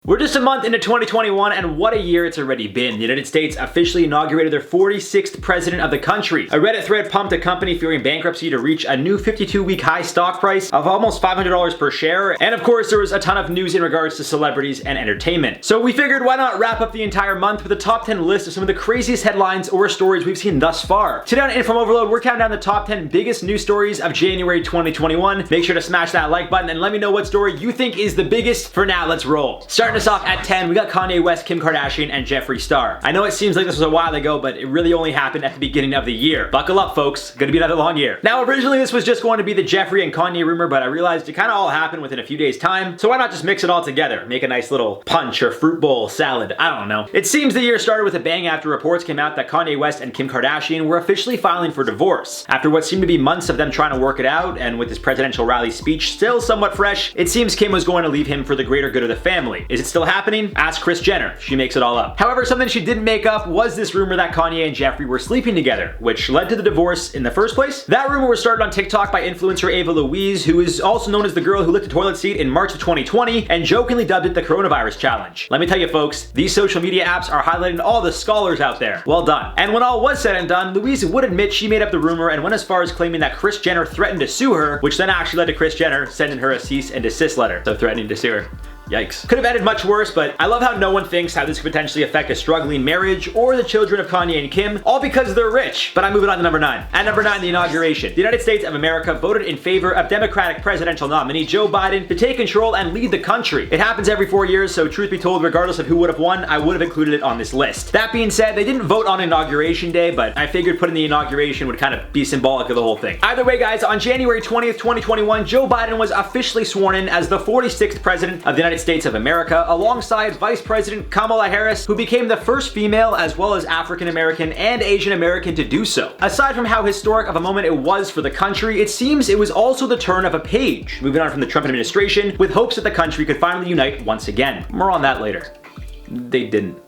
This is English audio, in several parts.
We're just a month into 2021, and what a year it's already been. The United States officially inaugurated their 46th president of the country. A Reddit thread pumped a company fearing bankruptcy to reach a new 52-week high stock price of almost $500 per share. And of course, there was a ton of news in regards to celebrities and entertainment. So we figured, why not wrap up the entire month with a top 10 list of some of the craziest headlines or stories we've seen thus far. Today on InformOverload, we're counting down the top 10 biggest news stories of January 2021. Make sure to smash that like button and let me know what story you think is the biggest. For now, let's roll. Starting us off at 10, we got Kanye West, Kim Kardashian, and Jeffree Star. I know it seems like this was a while ago, but it really only happened at the beginning of the year. Buckle up, folks. Gonna be another long year. Now, originally this was just going to be the Jeffree and Kanye rumor, but I realized it kind of all happened within a few days' time, so why not just mix it all together? Make a nice little punch or fruit bowl salad. I don't know. It seems the year started with a bang after reports came out that Kanye West and Kim Kardashian were officially filing for divorce. After what seemed to be months of them trying to work it out, and with his presidential rally speech still somewhat fresh, it seems Kim was going to leave him for the greater good of the family. Is it still happening? Ask Kris Jenner. She makes it all up. However, something she didn't make up was this rumor that Kanye and Jeffree were sleeping together, which led to the divorce in the first place. That rumor was started on TikTok by influencer Ava Louise, who is also known as the girl who licked a toilet seat in March of 2020 and jokingly dubbed it the coronavirus challenge. Let me tell you folks, these social media apps are highlighting all the scholars out there. Well done. And when all was said and done, Louise would admit she made up the rumor and went as far as claiming that Kris Jenner threatened to sue her, which then actually led to Kris Jenner sending her a cease and desist letter. So threatening to sue her. Yikes. Could have ended much worse, but I love how no one thinks how this could potentially affect a struggling marriage or the children of Kanye and Kim, all because they're rich. But I'm moving on to number 9. At number 9, the inauguration. The United States of America voted in favor of Democratic presidential nominee Joe Biden to take control and lead the country. It happens every 4 years, so truth be told, regardless of who would have won, I would have included it on this list. That being said, they didn't vote on inauguration day, but I figured putting the inauguration would kind of be symbolic of the whole thing. Either way, guys, on January 20th, 2021, Joe Biden was officially sworn in as the 46th president of the United States of America, alongside Vice President Kamala Harris, who became the first female as well as African American and Asian American to do so. Aside from how historic of a moment it was for the country, it seems it was also the turn of a page, moving on from the Trump administration with hopes that the country could finally unite once again. More on that later. They didn't.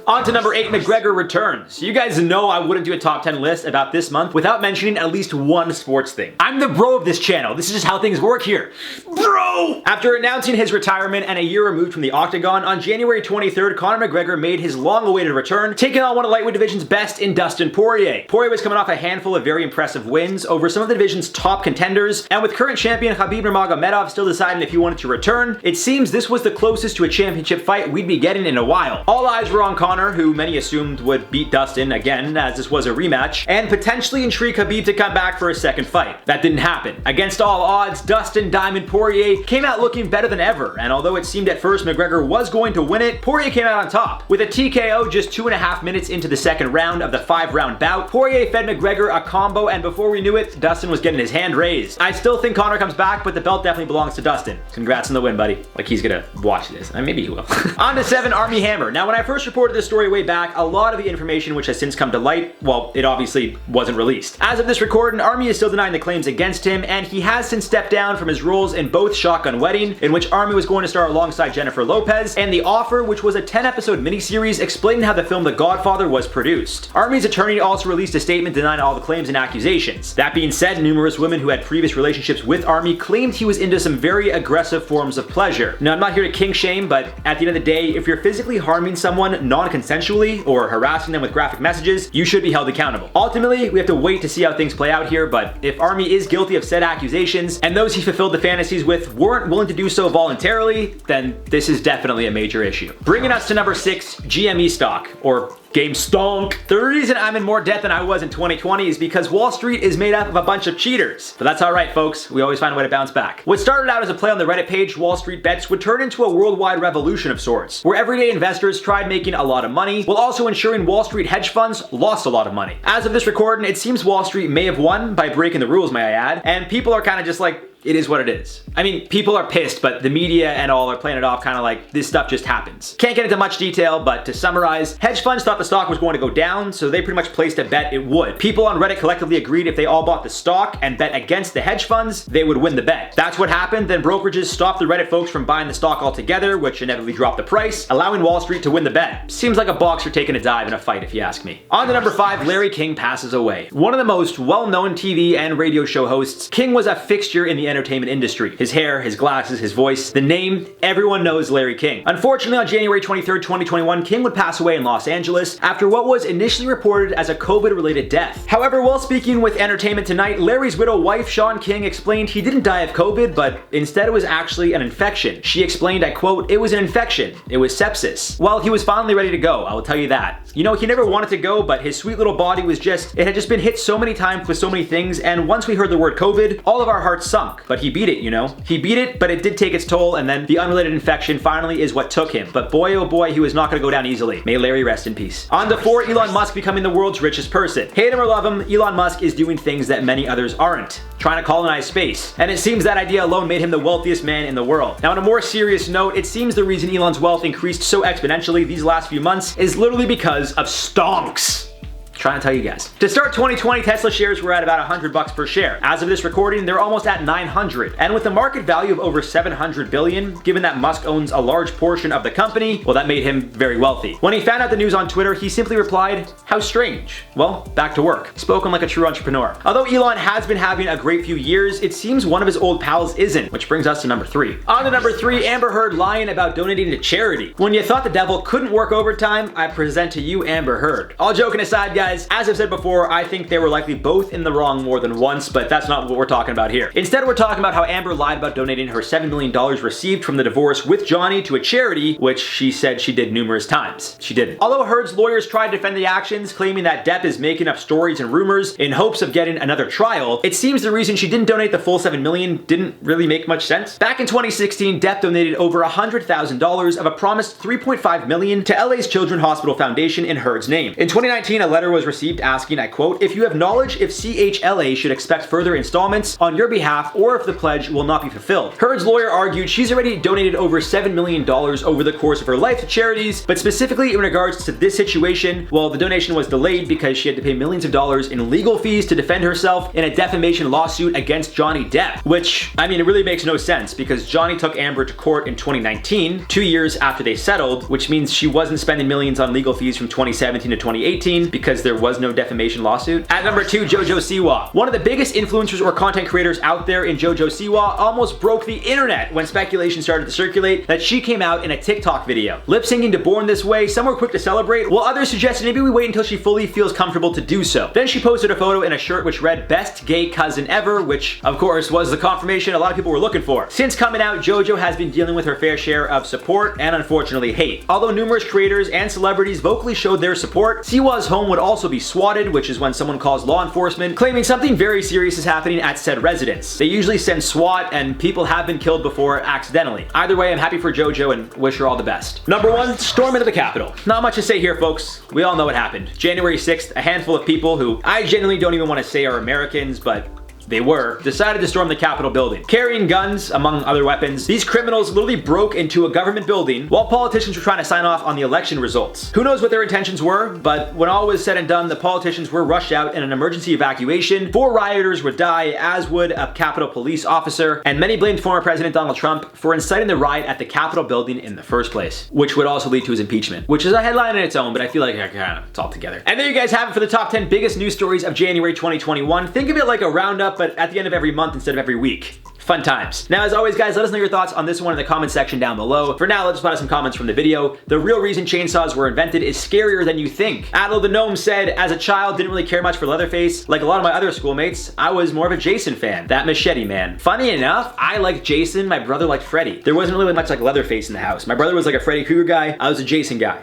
On to number 8, McGregor returns. You guys know I wouldn't do a top 10 list about this month without mentioning at least one sports thing. I'm the bro of this channel. This is just how things work here. Bro! After announcing his retirement and a year removed from the octagon, on January 23rd, Conor McGregor made his long-awaited return, taking on one of lightweight division's best in Dustin Poirier. Poirier was coming off a handful of very impressive wins over some of the division's top contenders, and with current champion Khabib Nurmagomedov still deciding if he wanted to return, it seems this was the closest to a championship fight we'd be getting in a while. All eyes were on Conor, who many assumed would beat Dustin again, as this was a rematch, and potentially intrigue Khabib to come back for a second fight. That didn't happen. Against all odds, Dustin Diamond Poirier came out looking better than ever, and although it seemed at first McGregor was going to win it, Poirier came out on top. With a TKO just 2.5 minutes into the second round of the 5-round bout, Poirier fed McGregor a combo, and before we knew it, Dustin was getting his hand raised. I still think Conor comes back, but the belt definitely belongs to Dustin. Congrats on the win, buddy. Like he's gonna watch this. Maybe he will. On to 7, Armie Hammer. Now, when I first reported this story way back, a lot of the information which has since come to light, well, it obviously wasn't released. As of this recording, Armie is still denying the claims against him, and he has since stepped down from his roles in both Shotgun Wedding, in which Armie was going to star alongside Jennifer Lopez, and The Offer, which was a 10-episode miniseries explaining how the film The Godfather was produced. Armie's attorney also released a statement denying all the claims and accusations. That being said, numerous women who had previous relationships with Armie claimed he was into some very aggressive forms of pleasure. Now, I'm not here to kink shame, but at the end of the day, if you're physically harming someone non-consensually or harassing them with graphic messages, you should be held accountable. Ultimately, we have to wait to see how things play out here, but if Armie is guilty of said accusations, and those he fulfilled the fantasies with weren't willing to do so voluntarily, then this is definitely a major issue. Bringing us to number 6, GME stock, or Game stonk. The reason I'm in more debt than I was in 2020 is because Wall Street is made up of a bunch of cheaters. But that's alright, folks. We always find a way to bounce back. What started out as a play on the Reddit page, Wall Street Bets, would turn into a worldwide revolution of sorts, where everyday investors tried making a lot of money, while also ensuring Wall Street hedge funds lost a lot of money. As of this recording, it seems Wall Street may have won by breaking the rules, may I add, and people are kind of just like, it is what it is. I mean, people are pissed, but the media and all are playing it off kind of like this stuff just happens. Can't get into much detail, but to summarize, hedge funds thought the stock was going to go down, so they pretty much placed a bet it would. People on Reddit collectively agreed if they all bought the stock and bet against the hedge funds, they would win the bet. That's what happened. Then brokerages stopped the Reddit folks from buying the stock altogether, which inevitably dropped the price, allowing Wall Street to win the bet. Seems like a boxer taking a dive in a fight, if you ask me. On to number 5, Larry King passes away. One of the most well-known TV and radio show hosts, King was a fixture in the entertainment industry. His hair, his glasses, his voice, the name, everyone knows Larry King. Unfortunately, on January 23rd, 2021, King would pass away in Los Angeles after what was initially reported as a COVID-related death. However, while speaking with Entertainment Tonight, Larry's widow wife, Sean King, explained he didn't die of COVID, but instead it was actually an infection. She explained, I quote, "It was an infection. It was sepsis." Well, he was finally ready to go, I will tell you that. You know, he never wanted to go, but his sweet little body was it had just been hit so many times with so many things, and once we heard the word COVID, all of our hearts sunk. But he beat it, you know? He beat it, but it did take its toll, and then the unrelated infection finally is what took him. But boy, oh boy, he was not gonna go down easily. May Larry rest in peace. On to 4, Elon Musk becoming the world's richest person. Hate him or love him, Elon Musk is doing things that many others aren't. Trying to colonize space. And it seems that idea alone made him the wealthiest man in the world. Now, on a more serious note, it seems the reason Elon's wealth increased so exponentially these last few months is literally because of stonks. Trying to tell you guys. To start 2020, Tesla shares were at about $100 per share. As of this recording, they're almost at 900. And with a market value of over 700 billion, given that Musk owns a large portion of the company, well, that made him very wealthy. When he found out the news on Twitter, he simply replied, "How strange." Well, back to work. Spoken like a true entrepreneur. Although Elon has been having a great few years, it seems one of his old pals isn't, which brings us to number 3. On to number 3, Amber Heard lying about donating to charity. When you thought the devil couldn't work overtime, I present to you Amber Heard. All joking aside, guys, as I've said before, I think they were likely both in the wrong more than once, but that's not what we're talking about here. Instead, we're talking about how Amber lied about donating her $7 million received from the divorce with Johnny to a charity, which she said she did numerous times. She didn't. Although Heard's lawyers tried to defend the actions, claiming that Depp is making up stories and rumors in hopes of getting another trial, it seems the reason she didn't donate the full $7 million didn't really make much sense. Back in 2016, Depp donated over $100,000 of a promised $3.5 million to LA's Children's Hospital Foundation in Heard's name. In 2019, a letter was received asking, I quote, "If you have knowledge if CHLA should expect further installments on your behalf or if the pledge will not be fulfilled." Heard's lawyer argued she's already donated over $7 million over the course of her life to charities, but specifically in regards to this situation, well, the donation was delayed because she had to pay millions of dollars in legal fees to defend herself in a defamation lawsuit against Johnny Depp, which, I mean, it really makes no sense because Johnny took Amber to court in 2019, 2 years after they settled, which means she wasn't spending millions on legal fees from 2017 to 2018 because there was no defamation lawsuit. At number 2, JoJo Siwa. One of the biggest influencers or content creators out there in JoJo Siwa almost broke the internet when speculation started to circulate that she came out in a TikTok video. Lip syncing to Born This Way, some were quick to celebrate, while others suggested maybe we wait until she fully feels comfortable to do so. Then she posted a photo in a shirt which read "Best Gay Cousin Ever," which of course was the confirmation a lot of people were looking for. Since coming out, JoJo has been dealing with her fair share of support and unfortunately hate. Although numerous creators and celebrities vocally showed their support, Siwa's home would also be swatted, which is when someone calls law enforcement claiming something very serious is happening at said residence. They usually send SWAT and people have been killed before accidentally. Either way, I'm happy for JoJo and wish her all the best. Number 1, storm into the Capitol. Not much to say here, folks. We all know what happened. January 6th, a handful of people who I genuinely don't even want to say are Americans, but they decided to storm the Capitol building. Carrying guns, among other weapons, these criminals literally broke into a government building while politicians were trying to sign off on the election results. Who knows what their intentions were, but when all was said and done, the politicians were rushed out in an emergency evacuation. 4 rioters would die, as would a Capitol police officer, and many blamed former President Donald Trump for inciting the riot at the Capitol building in the first place, which would also lead to his impeachment, which is a headline in its own, but I feel like it's all together. And there you guys have it for the top 10 biggest news stories of January 2021. Think of it like a roundup, but at the end of every month instead of every week. Fun times. Now, as always, guys, let us know your thoughts on this one in the comment section down below. For now, let's put out some comments from the video. The real reason chainsaws were invented is scarier than you think. Adlo the Gnome said, as a child, didn't really care much for Leatherface. Like a lot of my other schoolmates, I was more of a Jason fan. That machete man. Funny enough, I liked Jason, my brother liked Freddy. There wasn't really much like Leatherface in the house. My brother was like a Freddy Krueger guy, I was a Jason guy.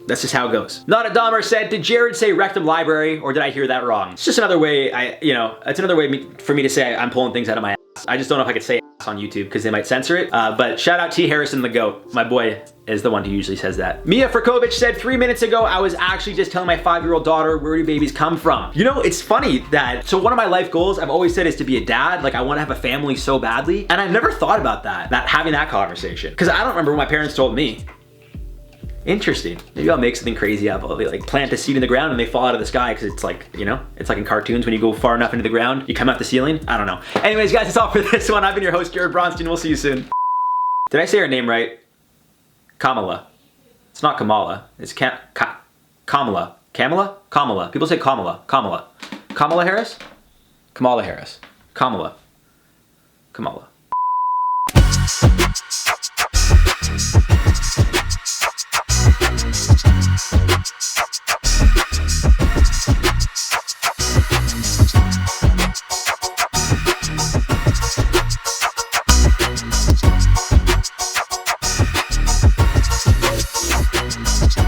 That's just how it goes. Not a Dahmer said, did Jared say rectum library or did I hear that wrong? It's just another way, it's another way for me to say I'm pulling things out of my ass. I just don't know if I could say ass on YouTube because they might censor it. But shout out T. Harrison the GOAT. My boy is the one who usually says that. Mia Frkovich said 3 minutes ago, I was actually just telling my 5-year-old daughter where do babies come from. You know, it's funny that, so one of my life goals I've always said is to be a dad. Like I want to have a family so badly. And I've never thought about that having that conversation. Because I don't remember what my parents told me. Interesting. Maybe I'll make something crazy up. I'll like plant a seed in the ground and they fall out of the sky because it's like, you know, it's like in cartoons when you go far enough into the ground, you come out the ceiling. I don't know. Anyways, guys, that's all for this one. I've been your host, Jared Bronstein. We'll see you soon. Did I say her name right? Kamala. It's not Kamala. It's Kamala. Kamala? Kamala. People say Kamala. Kamala. Kamala Harris? Kamala Harris. Kamala. Kamala.